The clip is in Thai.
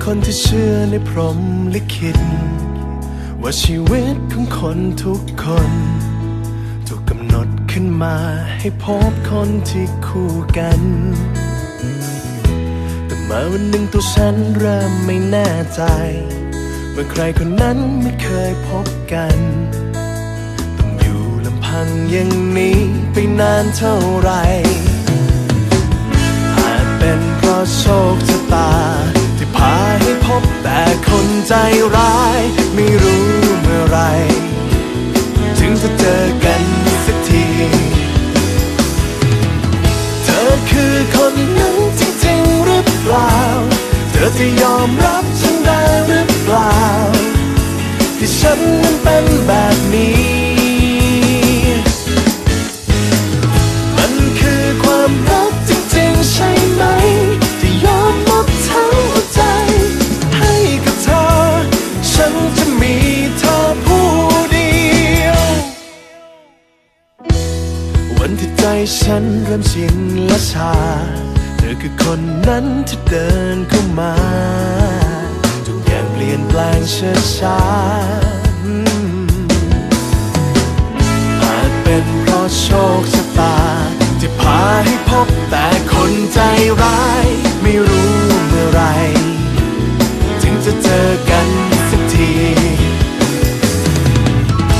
คนที่เชื่อในพรหมลิขิตว่าชีวิตของคนทุกคนถูกกำหนดขึ้นมาให้พบคนที่คู่กันแต่มาวันหนึ่งตัวฉันเริ่มไม่แน่ใจว่าใครคนนั้นไม่เคยพบกันต้องอยู่ลำพังอย่างนี้ไปนานเท่าไรอาจเป็นเพราะโชคชะตาที่พาให้พบแต่คนใจร้ายไม่รู้เมื่อไรถึงจะเจอกันสักทีเธอคือคนนั้นจริงๆหรือเปล่าเธอจะยอมรับฉันได้หรือเปล่าที่ฉันนั้นเป็นแบบนี้มันคือความรักจริงๆใช่ไหมที่ยอมหมดทั้งหัวใจให้กับเธอฉันจะมีเธอผู้เดียววันที่ใจฉันเริ่มชินและชาเธอคือคนนั้นที่เดินเข้ามาทุกอย่างเปลี่ยนแปลงช้า